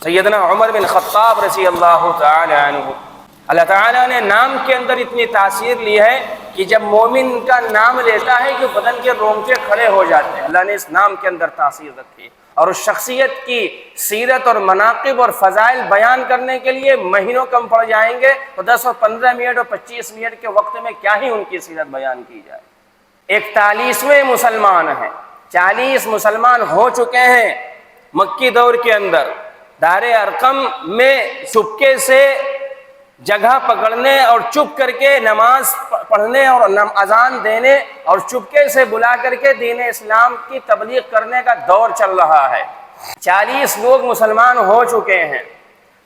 سیدنا عمر بن خطاب رضی اللہ تعالی عنہ، اللہ تعالیٰ نے نام کے اندر اتنی تاثیر لی ہے کہ جب مومن کا نام لیتا ہے کہ بدن کے رونگٹے کھڑے ہو جاتے ہیں۔ اللہ نے اس نام کے اندر تاثیر رکھی، اور اس شخصیت کی سیرت اور مناقب اور فضائل بیان کرنے کے لیے مہینوں کم پڑ جائیں گے، تو 10 اور 15 منٹ اور 25 منٹ کے وقت میں کیا ہی ان کی سیرت بیان کی جائے۔ 41ویں مسلمان ہیں، 40 مسلمان ہو چکے ہیں مکی دور کے اندر۔ دار ارقم میں چپکے سے جگہ پکڑنے اور چپ کر کے نماز پڑھنے اور اذان دینے اور چپکے سے بلا کر کے دین اسلام کی تبلیغ کرنے کا دور چل رہا ہے۔ 40 لوگ مسلمان ہو چکے ہیں،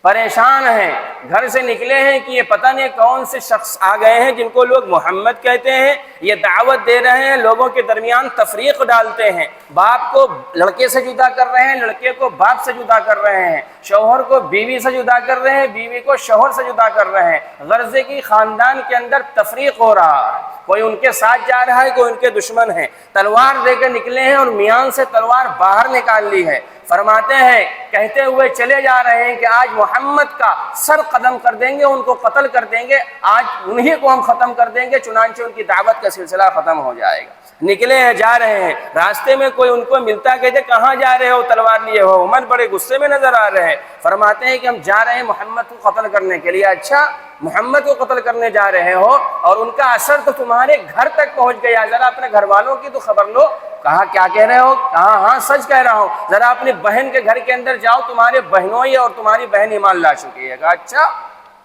پریشان ہیں، گھر سے نکلے ہیں کہ یہ پتہ نہیں کون سے شخص آ گئے ہیں جن کو لوگ محمد کہتے ہیں، یہ دعوت دے رہے ہیں، لوگوں کے درمیان تفریق ڈالتے ہیں، باپ کو لڑکے سے جدا کر رہے ہیں، لڑکے کو باپ سے جدا کر رہے ہیں، شوہر کو بیوی سے جدا کر رہے ہیں، بیوی کو شوہر سے جدا کر رہے ہیں، غرضے کی خاندان کے اندر تفریق ہو رہا ہے، کوئی ان کے ساتھ جا رہا ہے، کوئی ان کے دشمن ہے، تلوار دے کے نکلے ہیں اور میان سے تلوار باہر نکال لی ہے۔ فرماتے ہیں، کہتے ہوئے چلے جا رہے ہیں کہ آج محمد کا سر قدم کر دیں گے، ان کو قتل کر دیں گے، آج انہی کو ہم ختم کر دیں گے، چنانچہ ان کی دعوت کا سلسلہ ختم ہو جائے گا۔ نکلے ہیں، جا رہے ہیں، راستے میں کوئی ان کو ملتا، کہتے کہاں جا رہے ہو تلوار لیے ہو؟ عمر بڑے غصے میں نظر آ رہے ہیں، فرماتے ہیں کہ ہم جا رہے ہیں محمد کو قتل کرنے کے لیے۔ اچھا، محمد کو قتل کرنے جا رہے ہو اور ان کا اثر تو تمہارے گھر تک پہنچ گیا، ذرا اپنے گھر والوں کی تو خبر لو۔ کہا کیا کہہ رہے ہو؟ کہا ہاں سچ کہہ رہا ہوں، ذرا اپنی بہن کے گھر کے اندر جاؤ، تمہارے بہنوئی اور تمہاری بہن ایمان لا چکی ہے۔ کہا اچھا،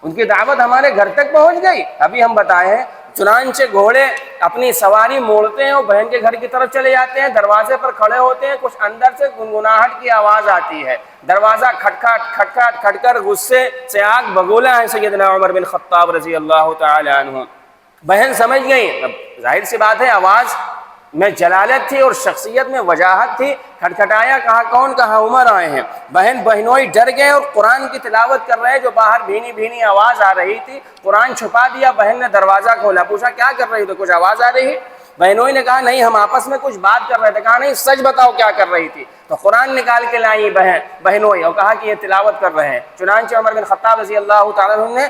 ان کی دعوت ہمارے گھر تک پہنچ گئی، ابھی ہم بتائے ہیں۔ چنانچہ گھوڑے اپنی سواری موڑتے ہیں اور بہن کے گھر کی طرف چلے جاتے ہیں، دروازے پر کھڑے ہوتے ہیں، کچھ اندر سے گنگناہٹ کی آواز آتی ہے، دروازہ کھٹکھٹ کھٹکھٹ کھٹ کر غصے سے آگ بگولا ہے سیدنا عمر بن خطاب رضی اللہ تعالی عنہ۔ بہن سمجھ گئی، اب ظاہر سی بات ہے آواز میں جلالت تھی اور شخصیت میں وجاہت تھی، کھٹکھٹایا، کہا کون؟ کہا عمر آئے ہیں۔ بہن بہنوئی ڈر گئے اور قرآن کی تلاوت کر رہے، جو باہر بھینی بھینی آواز آ رہی تھی، قرآن چھپا دیا، بہن نے دروازہ کھولا، پوچھا کیا کر رہی تو؟ کچھ آواز آ رہی ہے؟ بہنوئی نے کہا نہیں، ہم آپس میں کچھ بات کر رہے تھے۔ کہا نہیں، سچ بتاؤ کیا کر رہی تھی؟ تو قرآن نکال کے لائی بہنوئی اور کہا کہ یہ تلاوت کر رہے ہیں۔ چنانچہ عمر بن خطاب رضی اللہ تعالیٰ عنہ نے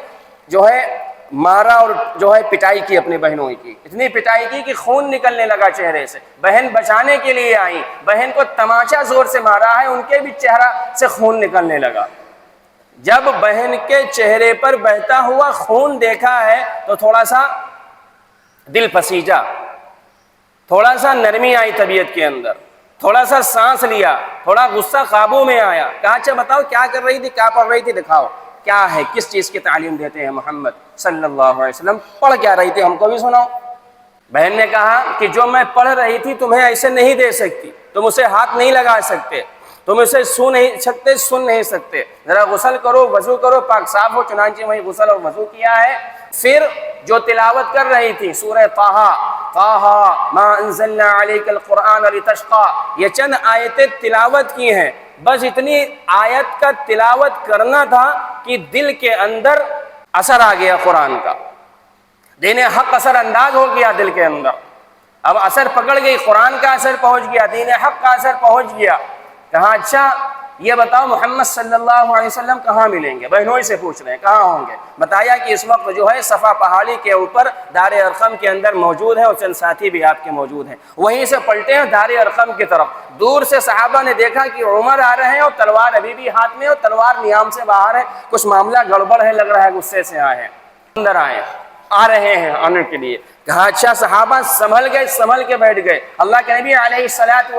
جو ہے مارا اور جو ہے پٹائی کی اپنی بہنوئی کی، اتنی پٹائی کی کہ خون نکلنے لگا چہرے سے۔ بہن بچانے کے لیے آئی، بہن کو تماچا زور سے مارا ہے، ان کے بھی چہرہ سے خون نکلنے لگا۔ جب بہن کے چہرے پر بہتا ہوا خون دیکھا ہے تو تھوڑا سا دل پسیجا، تھوڑا سا نرمی آئی طبیعت کے اندر، تھوڑا سا سانس لیا، تھوڑا غصہ قابو میں آیا۔ کہا اچھا بتاؤ کیا کر رہی تھی، کیا پڑھ رہی تھی، دکھاؤ کیا ہے، کس چیز کی تعلیم دیتے ہیں محمد صلی اللہ علیہ وسلم، پڑھ کیا رہی تھی ہم کو بھی سناؤ۔ بہن نے کہا کہ جو میں پڑھ رہی تھی تمہیں ایسے نہیں دے سکتی، تم اسے ہاتھ نہیں لگا سکتے، تم اسے سن نہیں سکتے، ذرا غسل کرو، وضو کرو، پاک صاف ہو۔ چنانچہ وہی غسل اور وضو کیا ہے۔ پھر جو تلاوت کر رہی تھی سورہ طٰہٰ ما انزلنا علیک القرآن لتشقیٰ، یہ چند آیتیں تلاوت کی ہیں، بس اتنی آیت کا تلاوت کرنا تھا کہ دل کے اندر اثر آ گیا قرآن کا، دین حق اثر انداز ہو گیا دل کے اندر، اب اثر پکڑ گئی، قرآن کا اثر پہنچ گیا، دین حق کا اثر پہنچ گیا۔ کہا اچھا یہ بتاؤ محمد صلی اللہ علیہ وسلم کہاں ملیں گے؟ بہنوئی سے پوچھ رہے ہیں کہاں ہوں گے؟ بتایا کہ اس وقت جو ہے صفا پہاڑی کے اوپر دار ارقم کے اندر موجود ہے، اور چند ساتھی بھی آپ کے موجود ہیں۔ وہیں سے پلٹے ہیں دار ارقم کی طرف، دور سے صحابہ نے دیکھا کہ عمر آ رہے ہیں اور تلوار ابھی بھی ہاتھ میں، اور تلوار نیام سے باہر ہے، کچھ معاملہ گڑبڑ ہے، لگ رہا ہے غصے سے آئے ہیں، اندر آ رہے ہیں آنے کے لیے۔ کہا اچھا، صحابہ سنبھل کے بیٹھ گئے، اللہ کے نبی علیہ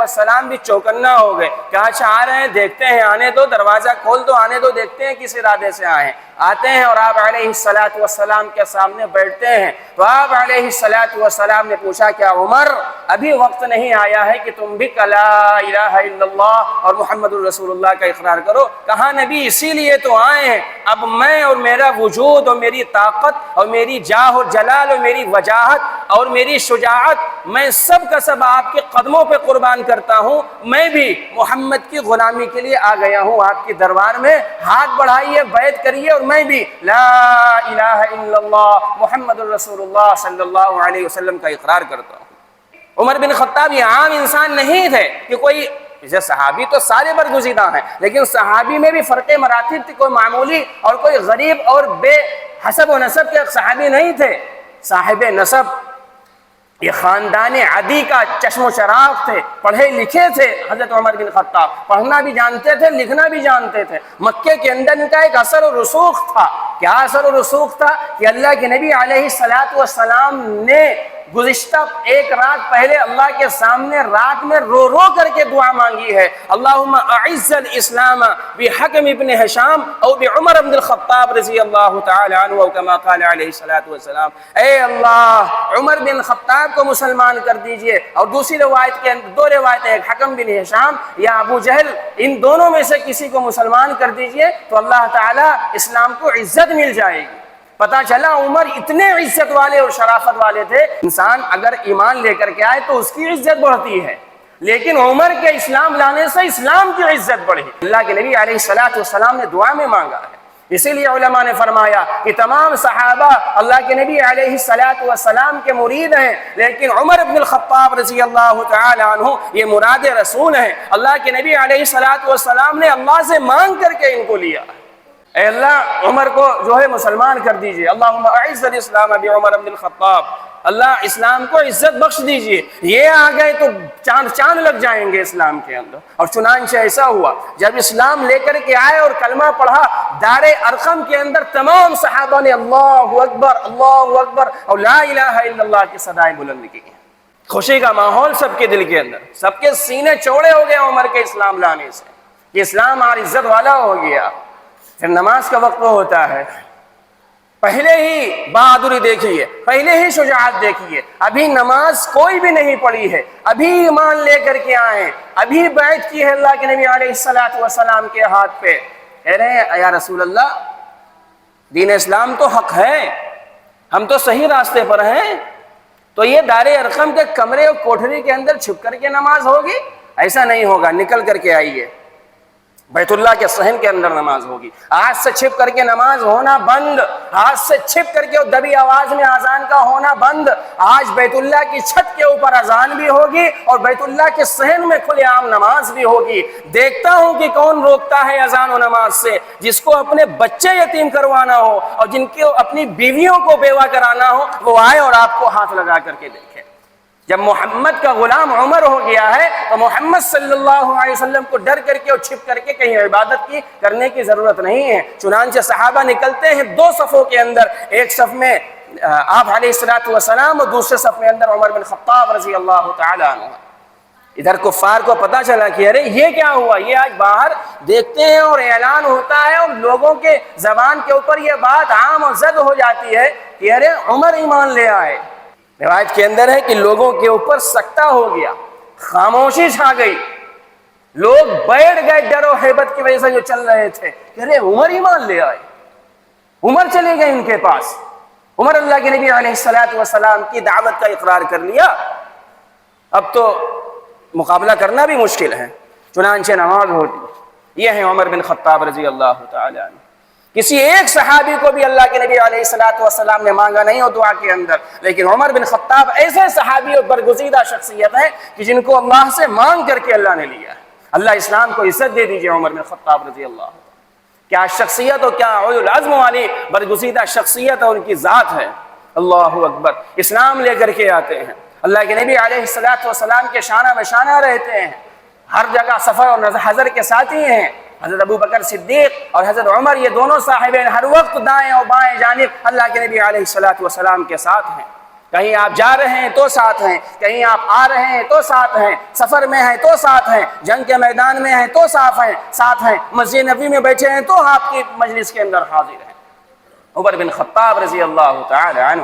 السلام بھی چوکنا ہو گئے۔ کہا اچھا آ رہے ہیں، دیکھتے ہیں، آنے دو، دروازہ کھول دو، آنے دو، دیکھتے ہیں کس ارادے سے آئے ہیں۔ آتے ہیں اور آپ علیہ السلام کے سامنے بیٹھتے ہیں، تو آپ علیہ السلام نے پوچھا کیا عمر ابھی وقت نہیں آیا ہے کہ تم بھی لا الہ الا اللہ اور محمد الرسول اللہ کا اقرار کرو؟ کہا نبی اسی لیے تو آئے ہیں، اب میں اور میرا وجود اور میری طاقت اور میری جاہ اور جلال اور میری وجاہت اور میری شجاعت، میں سب کا سب آپ کے قدموں پہ قربان کرتا ہوں، میں بھی محمد کی غلامی کے لیے آ گیا ہوں آپ کے دربار میں، ہاتھ بڑھائیے، بیعت کریے، اور میں بھی لا الہ الا اللہ محمد الرسول اللہ صلی اللہ علیہ وسلم کا اقرار کرتا ہوں۔ عمر بن خطاب یہ عام انسان نہیں تھے کہ کوئی اسے صحابی تو سارے برگزیدہ ہیں، لیکن صحابی میں بھی فرق مراتب تھی، کوئی معمولی اور کوئی غریب اور بے حسب و نسب کے صحابی نہیں تھے، صاحب نسب، یہ خاندان عدی کا چشم و چراغ تھے، پڑھے لکھے تھے حضرت عمر بن خطاب، پڑھنا بھی جانتے تھے، لکھنا بھی جانتے تھے۔ مکے کے اندر ان کا ایک اثر و رسوخ تھا، کیا اثر و رسوخ تھا کہ اللہ کے نبی علیہ السلام نے گزشتہ ایک رات پہلے اللہ کے سامنے رات میں رو رو کر کے دعا مانگی ہے، اللہم اعز الاسلام بحکم ابن ہشام او بعمر بن الخطاب رضی اللہ تعالی عنہ، او کما قال علیہ السلام، اے اللہ عمر بن خطاب کو مسلمان کر دیجئے، اور دوسری روایت کے اندر دو روایتیں، ایک حکم بن ہشام یا ابو جہل، ان دونوں میں سے کسی کو مسلمان کر دیجئے تو اللہ تعالیٰ اسلام کو عزت مل جائے گی۔ پتا چلا عمر اتنے عزت والے اور شرافت والے تھے، انسان اگر ایمان لے کر کے آئے تو اس کی عزت بڑھتی ہے، لیکن عمر کے اسلام لانے سے اسلام کی عزت بڑھی۔ اللہ کے نبی علیہ السلام نے دعا میں مانگا ہے، اسی لیے علماء نے فرمایا کہ تمام صحابہ اللہ کے نبی علیہ السلام کے مرید ہیں، لیکن عمر بن الخطاب رضی اللہ تعالی عنہ یہ مراد رسول ہیں۔ اللہ کے نبی علیہ السلام نے اللہ سے مانگ کر کے ان کو لیا، اے اللہ عمر کو جو ہے مسلمان کر دیجئے، اللہم اعز الاسلام بعمر بن الخطاب، اللہ اسلام کو عزت بخش دیجئے۔ یہ آ گئے تو چاند لگ جائیں گے اسلام کے اندر، اور چنانچہ ایسا ہوا، جب اسلام لے کر کے آئے اور کلمہ پڑھا، دار ارقم کے اندر تمام صحابہ نے اللہ اکبر اور لا الہ الا اللہ کی صدائیں بلند کی، خوشی کا ماحول سب کے دل کے اندر، سب کے سینے چوڑے ہو گئے عمر کے اسلام لانے سے، کہ اسلام اور عزت والا ہو گیا۔ پھر نماز کا وقت ہوتا ہے، پہلے ہی بہادری دیکھیے، پہلے ہی شجاعت دیکھیے، ابھی نماز کوئی بھی نہیں پڑھی ہے، ابھی ایمان لے کر کے آئے، ابھی بیعت کی ہے اللہ کے نبی علیہ السلام کے ہاتھ پہ، کہہ رہے ہیں یا رسول اللہ دین اسلام تو حق ہے، ہم تو صحیح راستے پر ہیں، تو یہ دار ارقم کے کمرے اور کوٹھری کے اندر چھپ کر کے نماز ہوگی؟ ایسا نہیں ہوگا، نکل کر کے آئیے، بیت اللہ کے صحن کے اندر نماز ہوگی۔ آج سے چھپ کر کے نماز ہونا بند، آج سے چھپ کر کے دبی آواز میں اذان کا ہونا بند، آج بیت اللہ کی چھت کے اوپر اذان بھی ہوگی اور بیت اللہ کے صحن میں کھلے عام نماز بھی ہوگی۔ دیکھتا ہوں کہ کون روکتا ہے اذان و نماز سے، جس کو اپنے بچے یتیم کروانا ہو اور جن کو اپنی بیویوں کو بیوہ کرانا ہو، وہ آئے اور آپ کو ہاتھ لگا کر کے دیکھے۔ جب محمد کا غلام عمر ہو گیا ہے تو محمد صلی اللہ علیہ وسلم کو ڈر کر کے اور چھپ کر کے کہیں عبادت کی کرنے کی ضرورت نہیں ہے۔ چنانچہ صحابہ نکلتے ہیں دو صفوں کے اندر، ایک صف میں آپ علیہ السلام اور دوسرے صف میں اندر عمر بن خطاب رضی اللہ تعالی عنہ۔ ادھر کفار کو پتا چلا کہ ارے یہ کیا ہوا، یہ آج باہر دیکھتے ہیں اور اعلان ہوتا ہے اور لوگوں کے زبان کے اوپر یہ بات عام اور زد ہو جاتی ہے کہ ارے عمر ایمان لے آئے۔ روایت کے اندر ہے کہ لوگوں کے اوپر سکتہ ہو گیا، خاموشی چھا گئی، لوگ بیٹھ گئے ڈر و ہیبت کی وجہ سے جو چل رہے تھے، کہ ارے عمر ایمان لے آئے، عمر چلے گئے ان کے پاس۔ عمر اللہ کے نبی علیہ السلام کی دعوت کا اقرار کر لیا، اب تو مقابلہ کرنا بھی مشکل ہے، چنانچہ نماز ہوتی۔ یہ ہے عمر بن خطاب رضی اللہ تعالی عنہ۔ کسی ایک صحابی کو بھی اللہ کے نبی علیہ السلام نے مانگا نہیں ہو دعا کے اندر، لیکن عمر بن خطاب ایسے صحابی اور برگزیدہ شخصیت ہے کہ جن کو اللہ سے مانگ کر کے اللہ نے لیا ہے۔ اللہ اسلام کو عزت دے دیجئے عمر بن خطاب رضی اللہ عنہ، کیا شخصیت اور کیا اولو العزم والی برگزیدہ شخصیت اور ان کی ذات ہے۔ اللہ اکبر، اسلام لے کر کے آتے ہیں، اللہ کے نبی علیہ السلام کے شانہ بشانہ رہتے ہیں، ہر جگہ سفر اور حضر کے ساتھی ہیں۔ حضرت ابو بکر صدیق اور حضرت عمر یہ دونوں صاحبین ہر وقت دائیں اور بائیں جانب اللہ کے نبی علیہ السلام کے ساتھ ہیں۔ کہیں آپ جا رہے ہیں تو ساتھ ہیں، کہیں آپ آ رہے ہیں تو ساتھ ہیں، سفر میں ہیں تو ساتھ ہیں، جنگ کے میدان میں ہیں تو ساتھ ہیں، مسجد نبوی میں بیٹھے ہیں تو آپ کی مجلس کے اندر حاضر ہیں۔ عمر بن خطاب رضی اللہ تعالی عنہ